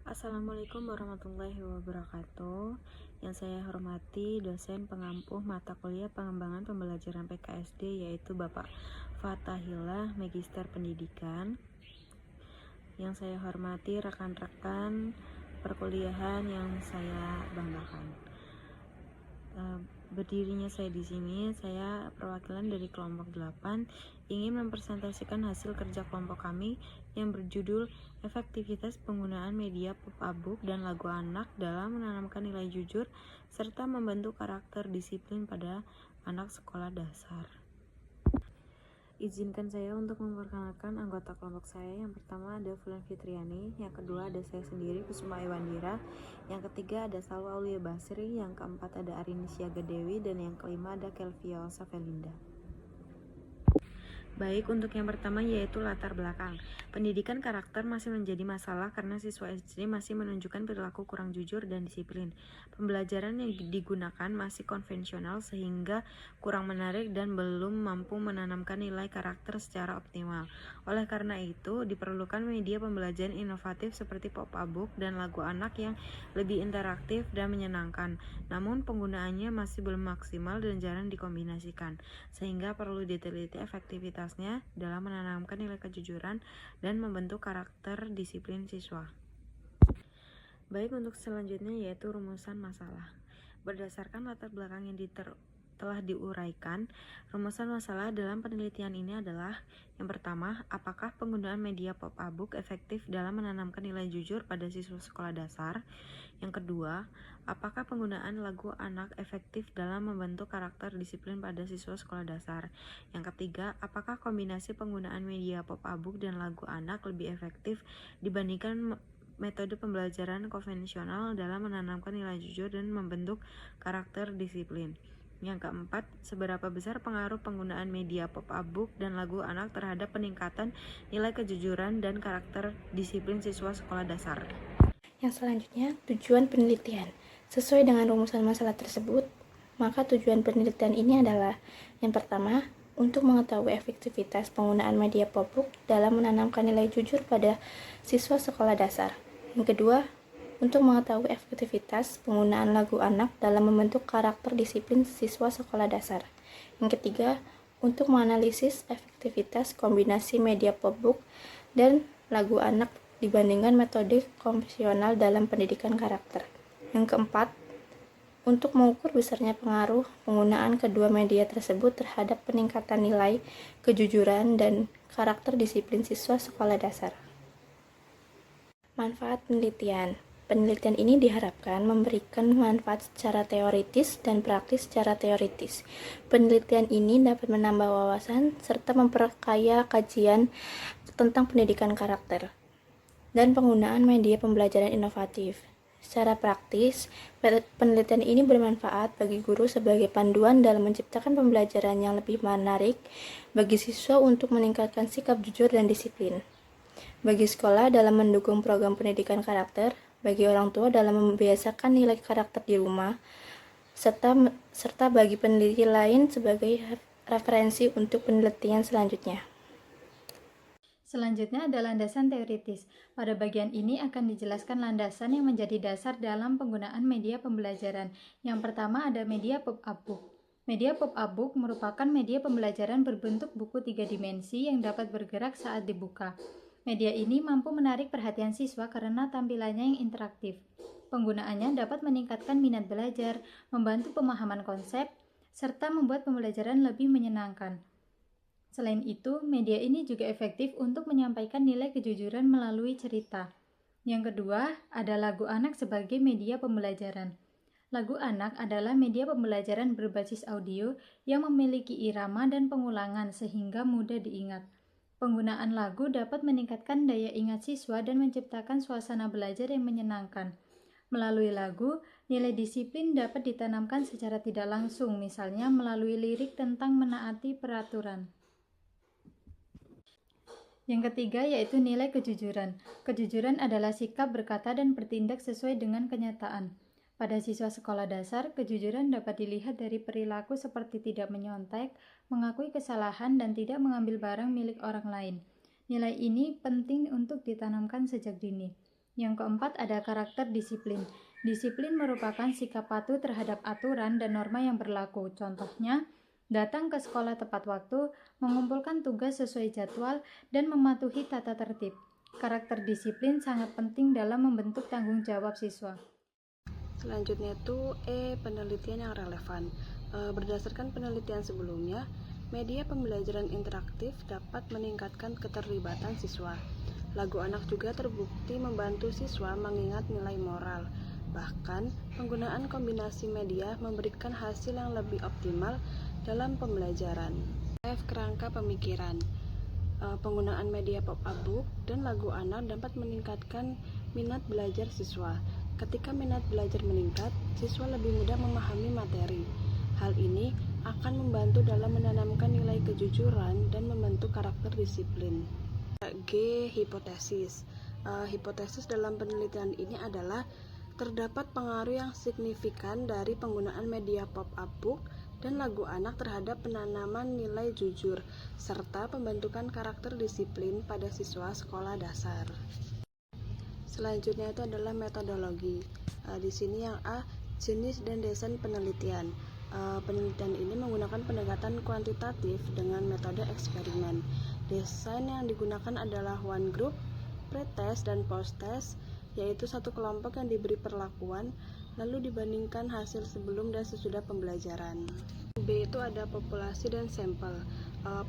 Assalamualaikum warahmatullahi wabarakatuh. Yang saya hormati dosen pengampu mata kuliah pengembangan pembelajaran PKSD yaitu Bapak Fatahillah, Magister Pendidikan. Yang saya hormati rekan-rekan perkuliahan yang saya banggakan. Berdirinya saya di sini, saya perwakilan dari kelompok 8 ingin mempresentasikan hasil kerja kelompok kami yang berjudul efektivitas penggunaan media pop-up dan lagu anak dalam menanamkan nilai jujur serta membentuk karakter disiplin pada anak sekolah dasar. Izinkan saya untuk memperkenalkan anggota kelompok saya. Yang pertama ada Fulan Fitriani, yang kedua ada saya sendiri Kusuma Iwandira, yang ketiga ada Salwa Aulia Basri, yang keempat ada Arini Siaga Dewi, dan yang kelima ada Kelvia Osa Felinda. Baik, untuk yang pertama yaitu latar belakang. Pendidikan karakter masih menjadi masalah karena siswa SD masih menunjukkan perilaku kurang jujur dan disiplin. Pembelajaran yang digunakan masih konvensional sehingga kurang menarik dan belum mampu menanamkan nilai karakter secara optimal. Oleh karena itu, diperlukan media pembelajaran inovatif seperti pop-up book dan lagu anak yang lebih interaktif dan menyenangkan. Namun penggunaannya masih belum maksimal dan jarang dikombinasikan, sehingga perlu diteliti efektivitasnya dalam menanamkan nilai kejujuran dan membentuk karakter disiplin siswa. Baik, untuk selanjutnya yaitu rumusan masalah. Berdasarkan latar belakang yang telah diuraikan, rumusan masalah dalam penelitian ini adalah: yang pertama, apakah penggunaan media pop-up book efektif dalam menanamkan nilai jujur pada siswa sekolah dasar? Yang kedua, apakah penggunaan lagu anak efektif dalam membentuk karakter disiplin pada siswa sekolah dasar? Yang ketiga, apakah kombinasi penggunaan media pop-up book dan lagu anak lebih efektif dibandingkan metode pembelajaran konvensional dalam menanamkan nilai jujur dan membentuk karakter disiplin? Yang keempat, seberapa besar pengaruh penggunaan media pop-up book dan lagu anak terhadap peningkatan nilai kejujuran dan karakter disiplin siswa sekolah dasar? Yang selanjutnya, tujuan penelitian. Sesuai dengan rumusan masalah tersebut, maka tujuan penelitian ini adalah: yang pertama, untuk mengetahui efektivitas penggunaan media pop-up dalam menanamkan nilai jujur pada siswa sekolah dasar. Yang kedua, untuk mengetahui efektivitas penggunaan lagu anak dalam membentuk karakter disiplin siswa sekolah dasar. Yang ketiga, untuk menganalisis efektivitas kombinasi media pop-up dan lagu anak dibandingkan metode konvensional dalam pendidikan karakter. Yang keempat, untuk mengukur besarnya pengaruh penggunaan kedua media tersebut terhadap peningkatan nilai kejujuran dan karakter disiplin siswa sekolah dasar. Manfaat penelitian. Penelitian ini diharapkan memberikan manfaat secara teoritis dan praktis. Secara teoritis, penelitian ini dapat menambah wawasan serta memperkaya kajian tentang pendidikan karakter dan penggunaan media pembelajaran inovatif. Secara praktis, penelitian ini bermanfaat bagi guru sebagai panduan dalam menciptakan pembelajaran yang lebih menarik bagi siswa untuk meningkatkan sikap jujur dan disiplin. Bagi sekolah dalam mendukung program pendidikan karakter, bagi orang tua dalam membiasakan nilai karakter di rumah, serta bagi peneliti lain sebagai referensi untuk penelitian selanjutnya. Selanjutnya ada landasan teoritis. Pada bagian ini akan dijelaskan landasan yang menjadi dasar dalam penggunaan media pembelajaran. Yang pertama ada media pop-up book. Media pop-up book merupakan media pembelajaran berbentuk buku 3 dimensi yang dapat bergerak saat dibuka. Media ini mampu menarik perhatian siswa karena tampilannya yang interaktif. Penggunaannya dapat meningkatkan minat belajar, membantu pemahaman konsep, serta membuat pembelajaran lebih menyenangkan. Selain itu, media ini juga efektif untuk menyampaikan nilai kejujuran melalui cerita. Yang kedua, ada lagu anak sebagai media pembelajaran. Lagu anak adalah media pembelajaran berbasis audio yang memiliki irama dan pengulangan sehingga mudah diingat. Penggunaan lagu dapat meningkatkan daya ingat siswa dan menciptakan suasana belajar yang menyenangkan. Melalui lagu, nilai disiplin dapat ditanamkan secara tidak langsung, misalnya melalui lirik tentang menaati peraturan. Yang ketiga yaitu nilai kejujuran. Kejujuran adalah sikap berkata dan bertindak sesuai dengan kenyataan. Pada siswa sekolah dasar, kejujuran dapat dilihat dari perilaku seperti tidak menyontek, mengakui kesalahan, dan tidak mengambil barang milik orang lain. Nilai ini penting untuk ditanamkan sejak dini. Yang keempat ada karakter disiplin. Disiplin merupakan sikap patuh terhadap aturan dan norma yang berlaku. Contohnya, datang ke sekolah tepat waktu, mengumpulkan tugas sesuai jadwal, dan mematuhi tata tertib. Karakter disiplin sangat penting dalam membentuk tanggung jawab siswa. Selanjutnya itu penelitian yang relevan. Berdasarkan penelitian sebelumnya, media pembelajaran interaktif dapat meningkatkan keterlibatan siswa. Lagu anak juga terbukti membantu siswa mengingat nilai moral. Bahkan, penggunaan kombinasi media memberikan hasil yang lebih optimal dalam pembelajaran. Kerangka pemikiran. Penggunaan media pop-up book dan lagu anak dapat meningkatkan minat belajar siswa. Ketika minat belajar meningkat, siswa lebih mudah memahami materi. Hal ini akan membantu dalam menanamkan nilai kejujuran dan membentuk karakter disiplin. Hipotesis. Hipotesis dalam penelitian ini adalah terdapat pengaruh yang signifikan dari penggunaan media pop-up book dan lagu anak terhadap penanaman nilai jujur serta pembentukan karakter disiplin pada siswa sekolah dasar. Selanjutnya itu adalah metodologi. Di sini yang A, jenis dan desain penelitian. Penelitian ini menggunakan pendekatan kuantitatif dengan metode eksperimen. Desain yang digunakan adalah one group, pre-test dan post-test, yaitu satu kelompok yang diberi perlakuan, lalu dibandingkan hasil sebelum dan sesudah pembelajaran. B itu ada populasi dan sampel.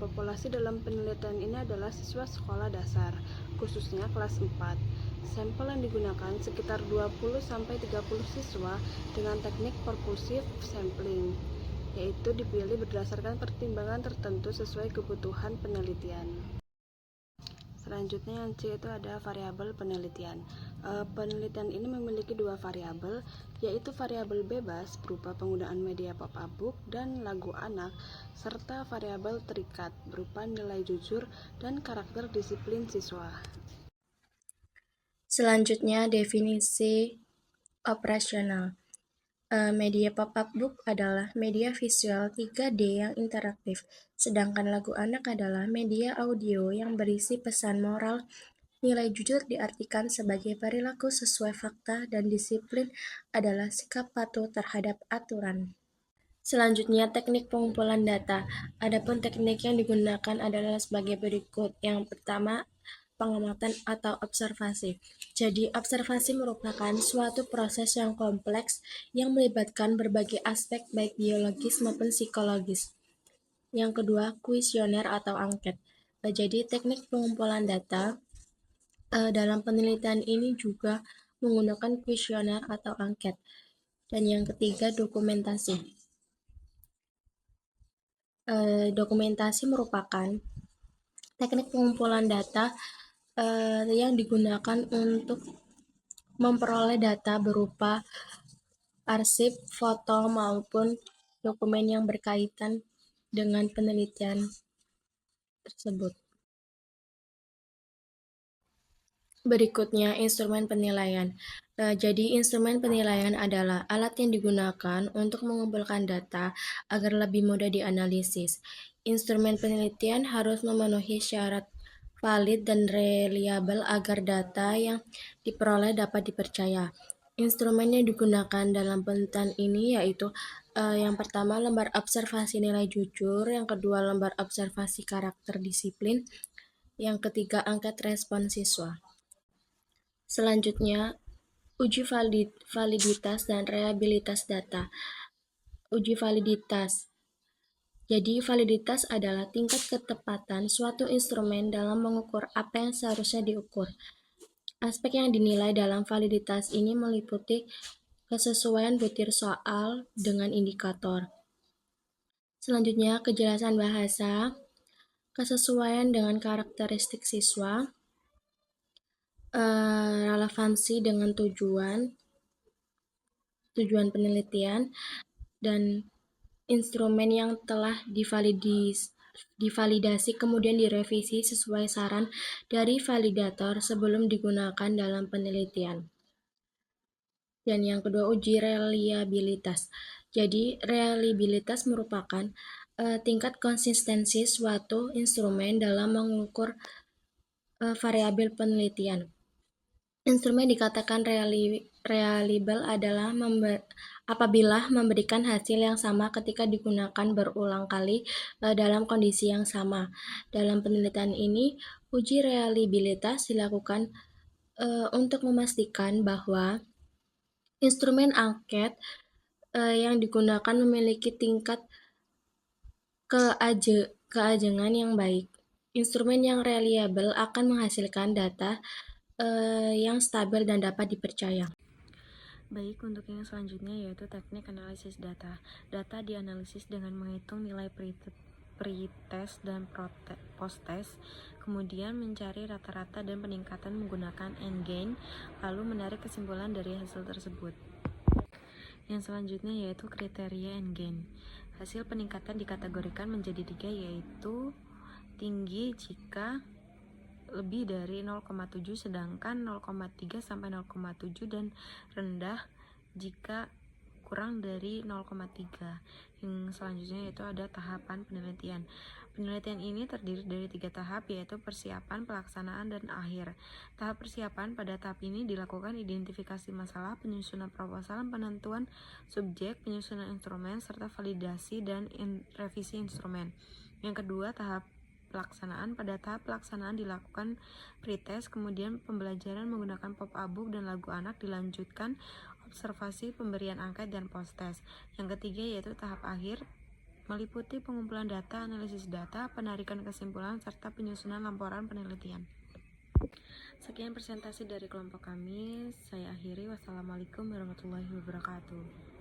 Populasi dalam penelitian ini adalah siswa sekolah dasar, khususnya kelas 4. Sampel yang digunakan sekitar 20-30 siswa dengan teknik percussive sampling, yaitu dipilih berdasarkan pertimbangan tertentu sesuai kebutuhan penelitian. Selanjutnya yang C itu ada variabel penelitian. Penelitian ini memiliki dua variabel, yaitu variabel bebas berupa penggunaan media pop-up book dan lagu anak, serta variabel terikat berupa nilai jujur dan karakter disiplin siswa. Selanjutnya, definisi operasional. Media pop-up book adalah media visual 3D yang interaktif, sedangkan lagu anak adalah media audio yang berisi pesan moral. Nilai jujur diartikan sebagai perilaku sesuai fakta dan disiplin adalah sikap patuh terhadap aturan. Selanjutnya, teknik pengumpulan data. Adapun teknik yang digunakan adalah sebagai berikut. Yang pertama, pengamatan atau observasi. Jadi, observasi merupakan suatu proses yang kompleks yang melibatkan berbagai aspek baik biologis maupun psikologis. Yang kedua, kuesioner atau angket. Jadi, teknik pengumpulan data dalam penelitian ini juga menggunakan kuesioner atau angket. Dan yang ketiga, dokumentasi. Dokumentasi merupakan teknik pengumpulan data yang digunakan untuk memperoleh data berupa arsip, foto, maupun dokumen yang berkaitan dengan penelitian tersebut. Berikutnya, instrumen penilaian. Jadi, instrumen penilaian adalah alat yang digunakan untuk mengumpulkan data agar lebih mudah dianalisis. Instrumen penelitian harus memenuhi syarat valid dan reliable agar data yang diperoleh dapat dipercaya. Instrumen yang digunakan dalam penelitian ini yaitu yang pertama lembar observasi nilai jujur, yang kedua lembar observasi karakter disiplin, yang ketiga angket respon siswa. Selanjutnya, uji validitas dan reliabilitas data. Uji validitas. Jadi, validitas adalah tingkat ketepatan suatu instrumen dalam mengukur apa yang seharusnya diukur. Aspek yang dinilai dalam validitas ini meliputi kesesuaian butir soal dengan indikator. Selanjutnya, kejelasan bahasa, kesesuaian dengan karakteristik siswa, relevansi dengan tujuan penelitian, dan instrumen yang telah divalidasi kemudian direvisi sesuai saran dari validator sebelum digunakan dalam penelitian. Dan yang kedua, uji reliabilitas. Jadi, reliabilitas merupakan tingkat konsistensi suatu instrumen dalam mengukur variabel penelitian. Instrumen dikatakan reliable adalah apabila memberikan hasil yang sama ketika digunakan berulang kali dalam kondisi yang sama. Dalam penelitian ini, uji reliabilitas dilakukan untuk memastikan bahwa instrumen angket yang digunakan memiliki tingkat keajengan yang baik. Instrumen yang reliable akan menghasilkan data yang stabil dan dapat dipercaya. Baik, untuk yang selanjutnya yaitu teknik analisis data. Data dianalisis dengan menghitung nilai pretest dan posttest, kemudian mencari rata-rata dan peningkatan menggunakan endgain, lalu menarik kesimpulan dari hasil tersebut. Yang selanjutnya yaitu kriteria endgain. Hasil peningkatan dikategorikan menjadi 3, yaitu tinggi jika lebih dari 0,7, sedangkan 0,3 sampai 0,7 dan rendah jika kurang dari 0,3. Yang selanjutnya yaitu ada tahapan penelitian. Penelitian ini terdiri dari 3 tahap, yaitu persiapan, pelaksanaan, dan akhir. Tahap persiapan, pada tahap ini dilakukan identifikasi masalah, penyusunan proposal, penentuan subjek, penyusunan instrumen, serta validasi dan revisi instrumen. Yang kedua, tahap pelaksanaan. Pada tahap pelaksanaan dilakukan pretest, kemudian pembelajaran menggunakan pop-up book dan lagu anak, dilanjutkan observasi, pemberian angket, dan post-test. Yang ketiga yaitu tahap akhir, meliputi pengumpulan data, analisis data, penarikan kesimpulan, serta penyusunan laporan penelitian. Sekian presentasi dari kelompok kami, saya akhiri. Wassalamualaikum warahmatullahi wabarakatuh.